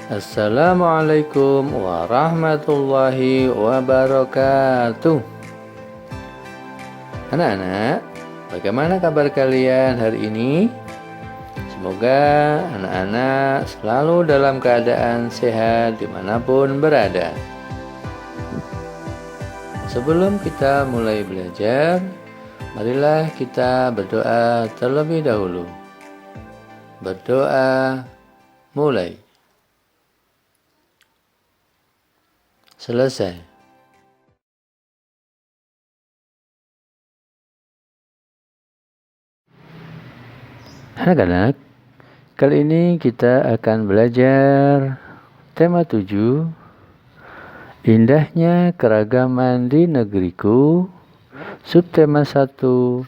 Assalamualaikum warahmatullahi wabarakatuh. Anak-anak, bagaimana kabar kalian hari ini? Semoga anak-anak selalu dalam keadaan sehat dimanapun berada. Sebelum kita mulai belajar, marilah kita berdoa terlebih dahulu. Berdoa mulai. Selesai. Anak-anak, kali ini kita akan belajar tema 7, indahnya keragaman di negeriku. Subtema 1,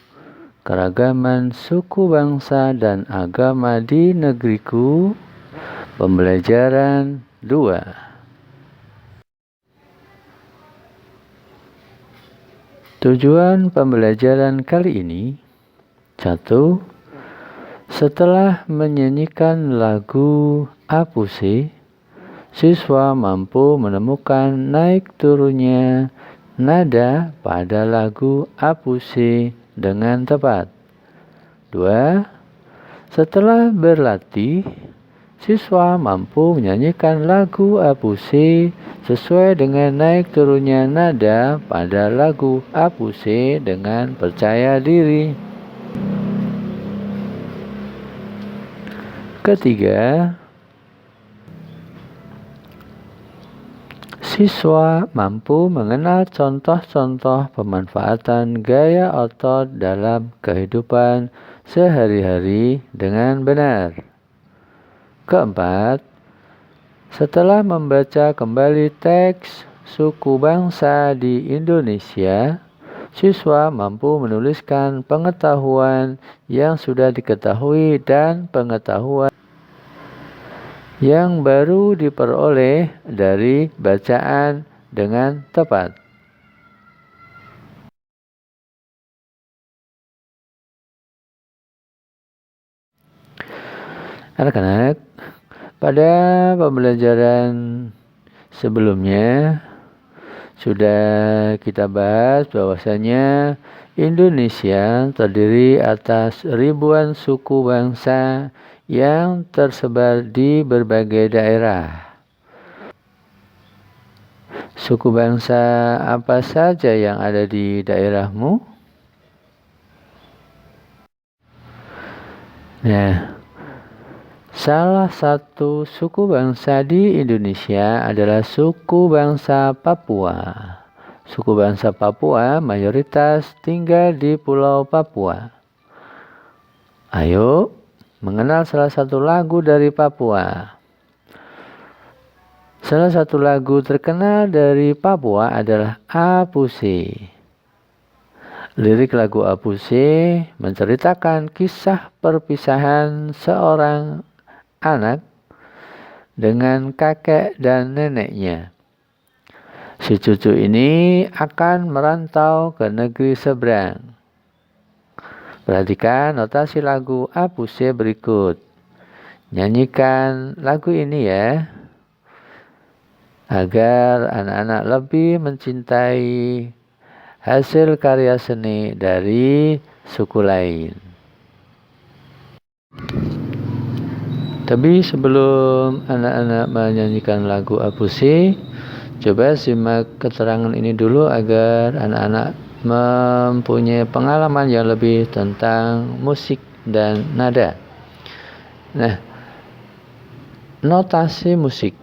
keragaman suku bangsa dan agama di negeriku. Pembelajaran 2. Tujuan pembelajaran kali ini: 1. Setelah menyanyikan lagu Apuse, siswa mampu menemukan naik turunnya nada pada lagu Apuse dengan tepat. 2. Setelah berlatih, siswa mampu menyanyikan lagu Apuse sesuai dengan naik turunnya nada pada lagu Apuse dengan percaya diri. 3. Siswa mampu mengenal contoh-contoh pemanfaatan gaya otot dalam kehidupan sehari-hari dengan benar. 4. Setelah membaca kembali teks suku bangsa di Indonesia, siswa mampu menuliskan pengetahuan yang sudah diketahui dan pengetahuan yang baru diperoleh dari bacaan dengan tepat. Anak-anak, pada pembelajaran sebelumnya sudah kita bahas bahwasanya Indonesia terdiri atas ribuan suku bangsa yang tersebar di berbagai daerah. Suku bangsa apa saja yang ada di daerahmu? Nah, salah satu suku bangsa di Indonesia adalah suku bangsa Papua. Suku bangsa Papua mayoritas tinggal di Pulau Papua. Ayo mengenal salah satu lagu dari Papua. Salah satu lagu terkenal dari Papua adalah Apuse. Lirik lagu Apuse menceritakan kisah perpisahan seorang anak dengan kakek dan neneknya. Si cucu ini akan merantau ke negeri seberang. Perhatikan notasi lagu Apuse berikut. Nyanyikan lagu ini ya, agar anak-anak lebih mencintai hasil karya seni dari suku lain. Tapi sebelum anak-anak menyanyikan lagu Apuse, coba simak keterangan ini dulu agar anak-anak mempunyai pengalaman yang lebih tentang musik dan nada. Nah, notasi musik.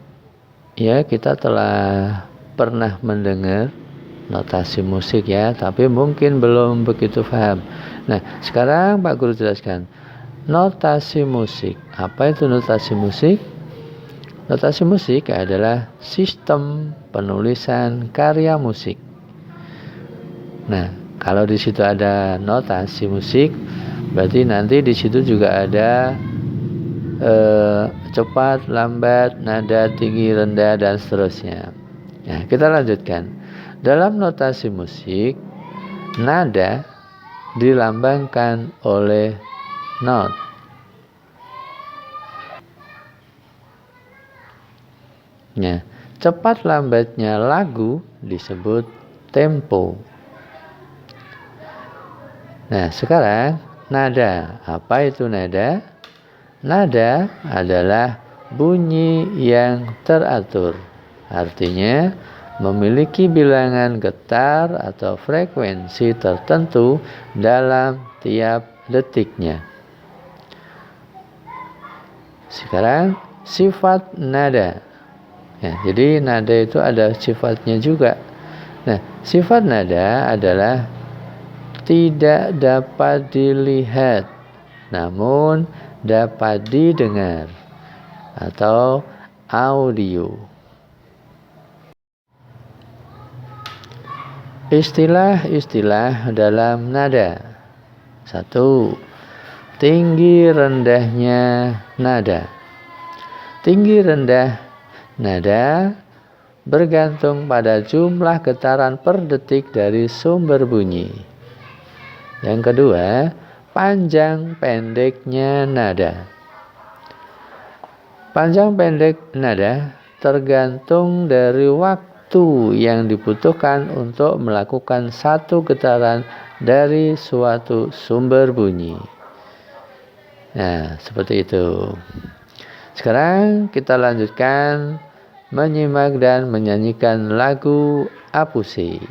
Ya, kita telah pernah mendengar notasi musik ya, tapi mungkin belum begitu paham. Nah, sekarang Pak Guru jelaskan. Notasi musik. Apa itu notasi musik? Notasi musik adalah sistem penulisan karya musik. Nah, kalau di situ ada notasi musik, berarti nanti di situ juga ada cepat, lambat, nada tinggi, rendah, dan seterusnya. Nah, kita lanjutkan. Dalam notasi musik, nada dilambangkan oleh not. Ya, cepat lambatnya lagu disebut tempo. Nah, sekarang nada. Apa itu nada? Nada adalah bunyi yang teratur. Artinya memiliki bilangan getar atau frekuensi tertentu dalam tiap detiknya. Sekarang sifat nada. Ya, jadi nada itu ada sifatnya juga. Nah, sifat nada adalah tidak dapat dilihat, namun dapat didengar atau audio. Istilah-istilah dalam nada. 1. Tinggi rendahnya nada. Tinggi rendah nada bergantung pada jumlah getaran per detik dari sumber bunyi. Yang kedua, panjang pendeknya nada. Panjang pendek nada tergantung dari waktu yang dibutuhkan untuk melakukan satu getaran dari suatu sumber bunyi. Nah, seperti itu. Sekarang kita lanjutkan menyimak dan menyanyikan lagu Apuse.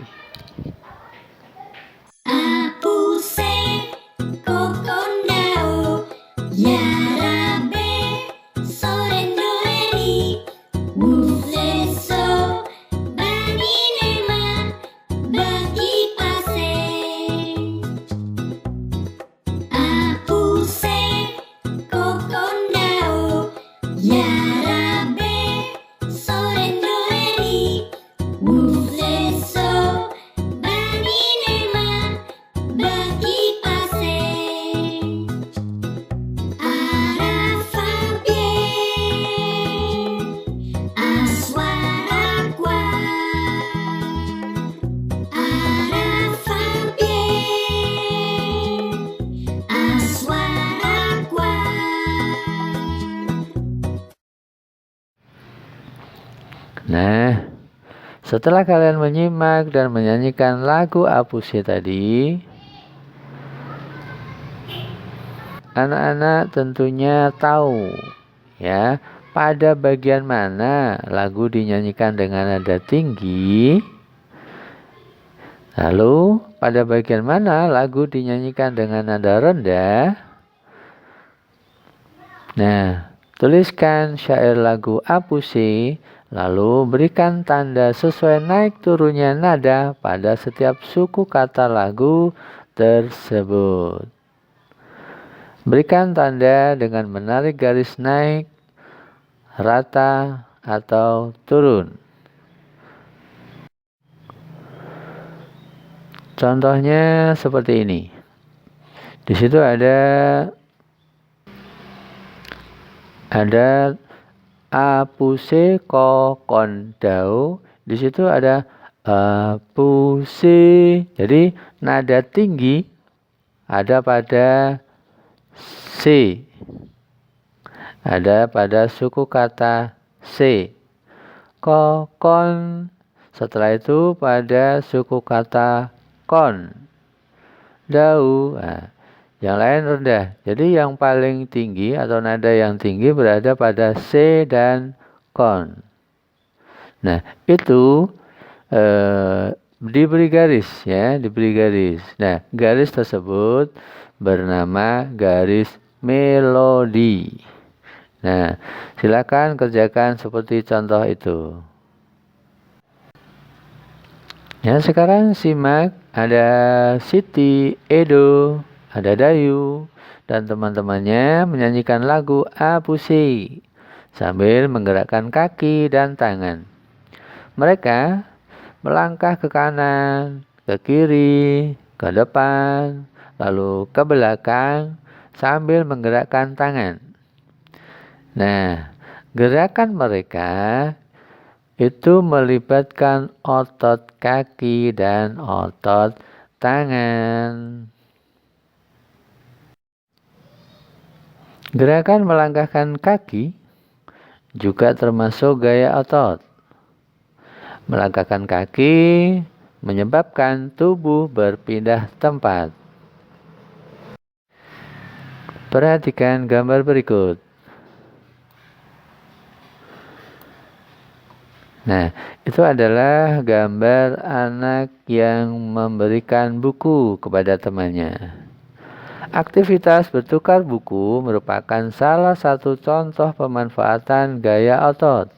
Nah, setelah kalian menyimak dan menyanyikan lagu Apuse tadi, anak-anak tentunya tahu ya pada bagian mana lagu dinyanyikan dengan nada tinggi, lalu pada bagian mana lagu dinyanyikan dengan nada rendah. Nah, tuliskan syair lagu Apuse, lalu berikan tanda sesuai naik turunnya nada pada setiap suku kata lagu tersebut. Berikan tanda dengan menarik garis naik, rata, atau turun. Contohnya seperti ini. Di situ ada Apuse kokondau. Di situ ada Apuse. Jadi nada tinggi ada pada C. Ada pada suku kata C. Kokon. Setelah itu pada suku kata kon. Dau. Nah, yang lain rendah. Jadi yang paling tinggi atau nada yang tinggi berada pada C dan kon. Nah, itu diberi garis ya, diberi garis. Nah, garis tersebut bernama garis melodi. Nah, silakan kerjakan seperti contoh itu. Ya, sekarang simak, ada Siti, Edo, ada Dayu, dan teman-temannya menyanyikan lagu Apuse sambil menggerakkan kaki dan tangan. Mereka melangkah ke kanan, ke kiri, ke depan, lalu ke belakang sambil menggerakkan tangan. Nah, gerakan mereka itu melibatkan otot kaki dan otot tangan. Gerakan melangkahkan kaki juga termasuk gaya otot. Melangkahkan kaki menyebabkan tubuh berpindah tempat. Perhatikan gambar berikut. Nah, itu adalah gambar anak yang memberikan buku kepada temannya. Aktivitas bertukar buku merupakan salah satu contoh pemanfaatan gaya otot.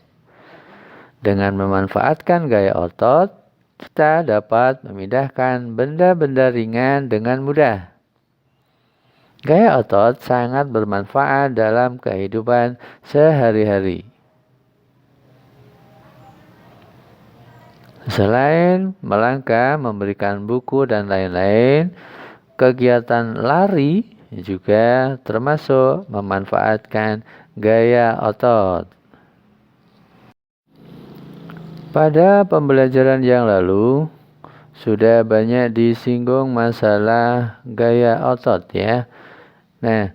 Dengan memanfaatkan gaya otot, kita dapat memindahkan benda-benda ringan dengan mudah. Gaya otot sangat bermanfaat dalam kehidupan sehari-hari. Selain melangkah, memberikan buku, dan lain-lain, kegiatan lari juga termasuk memanfaatkan gaya otot. Pada pembelajaran yang lalu, sudah banyak disinggung masalah gaya otot ya. Nah,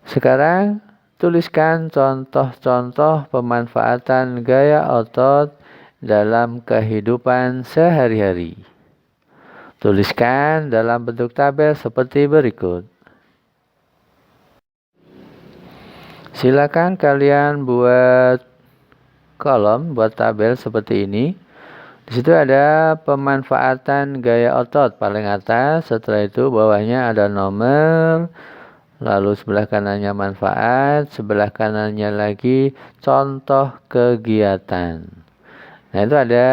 sekarang tuliskan contoh-contoh pemanfaatan gaya otot dalam kehidupan sehari-hari. Tuliskan dalam bentuk tabel seperti berikut. Silakan kalian buat kolom, buat tabel seperti ini. Di situ ada pemanfaatan gaya otot paling atas, setelah itu bawahnya ada nomor, lalu sebelah kanannya manfaat, sebelah kanannya lagi contoh kegiatan. Nah, itu ada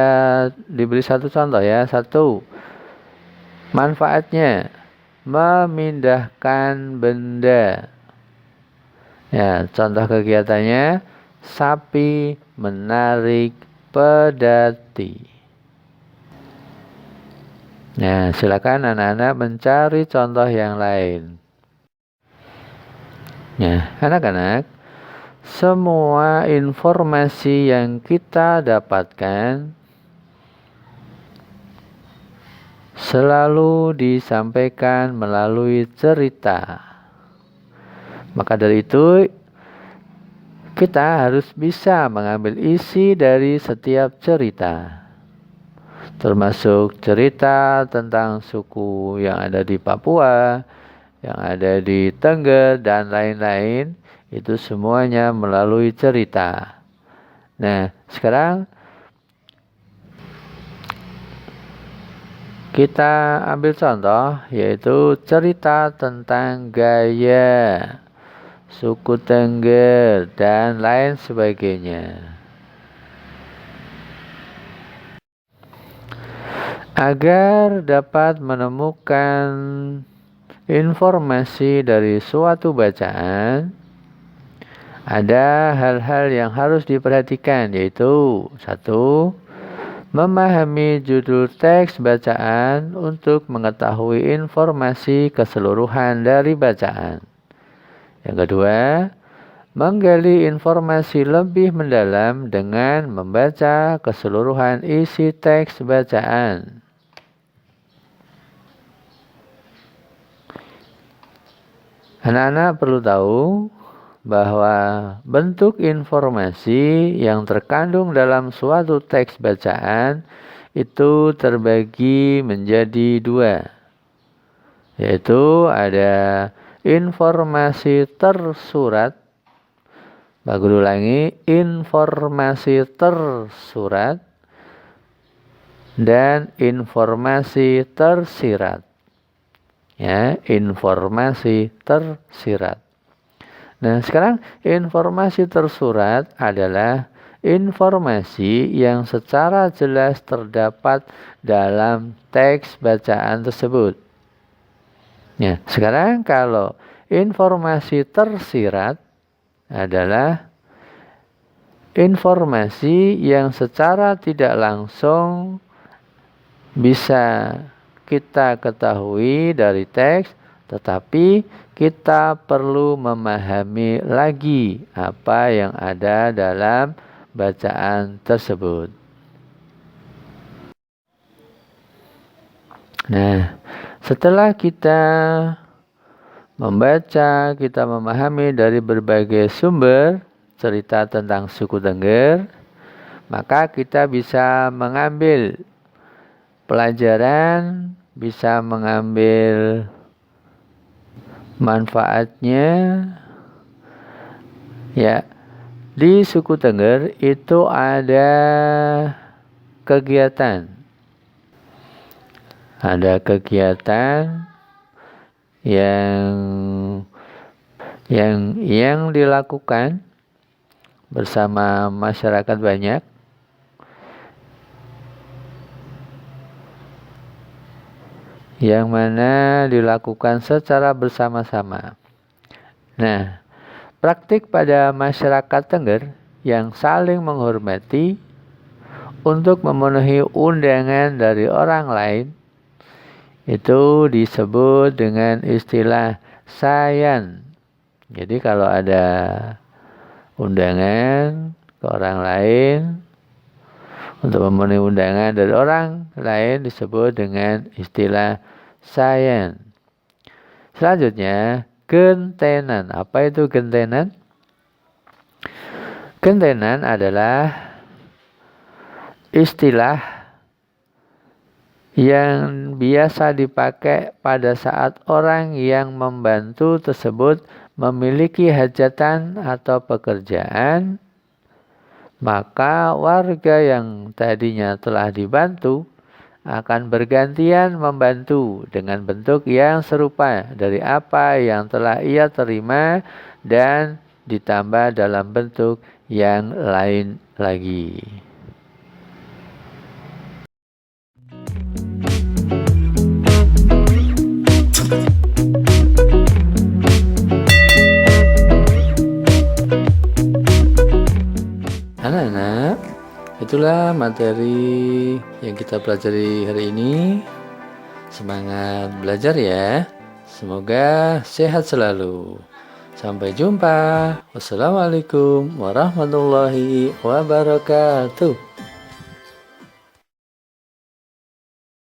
diberi satu contoh ya. Satu, manfaatnya memindahkan benda. Ya, contoh kegiatannya sapi menarik pedati. Nah, silakan anak-anak mencari contoh yang lain. Ya, anak-anak, semua informasi yang kita dapatkan selalu disampaikan melalui cerita. Maka dari itu, kita harus bisa mengambil isi dari setiap cerita. Termasuk cerita tentang suku yang ada di Papua, yang ada di Tengger, dan lain-lain. Itu semuanya melalui cerita. Nah, sekarang kita ambil contoh, yaitu cerita tentang gaya, suku Tengger, dan lain sebagainya. Agar dapat menemukan informasi dari suatu bacaan, ada hal-hal yang harus diperhatikan, yaitu satu, memahami judul teks bacaan untuk mengetahui informasi keseluruhan dari bacaan. Yang kedua, menggali informasi lebih mendalam dengan membaca keseluruhan isi teks bacaan. Anak-anak perlu tahu bahwa bentuk informasi yang terkandung dalam suatu teks bacaan itu terbagi menjadi dua, yaitu ada informasi tersurat. Pak Guru ulangi, informasi tersurat dan informasi tersirat. Ya, informasi tersirat. Nah, sekarang informasi tersurat adalah informasi yang secara jelas terdapat dalam teks bacaan tersebut. Ya, sekarang kalau informasi tersirat adalah informasi yang secara tidak langsung bisa kita ketahui dari teks, tetapi kita perlu memahami lagi apa yang ada dalam bacaan tersebut. Nah, setelah kita membaca, kita memahami dari berbagai sumber, cerita tentang suku Tengger, maka kita bisa mengambil pelajaran, bisa mengambil manfaatnya. Ya, di suku Tengger itu ada kegiatan. Ada kegiatan yang dilakukan bersama masyarakat banyak, yang mana dilakukan secara bersama-sama. Nah, praktik pada masyarakat Tengger yang saling menghormati untuk memenuhi undangan dari orang lain itu disebut dengan istilah sayan. Jadi kalau ada undangan ke orang lain, untuk memenuhi undangan dari orang lain disebut dengan istilah sayan. Selanjutnya, gentenan. Apa itu gentenan? Gentenan adalah istilah yang biasa dipakai pada saat orang yang membantu tersebut memiliki hajatan atau pekerjaan, maka warga yang tadinya telah dibantu akan bergantian membantu dengan bentuk yang serupa dari apa yang telah ia terima dan ditambah dalam bentuk yang lain lagi. Anak-anak, itulah materi yang kita pelajari hari ini. Semangat belajar ya. Semoga sehat selalu. Sampai jumpa. Wassalamualaikum warahmatullahi wabarakatuh.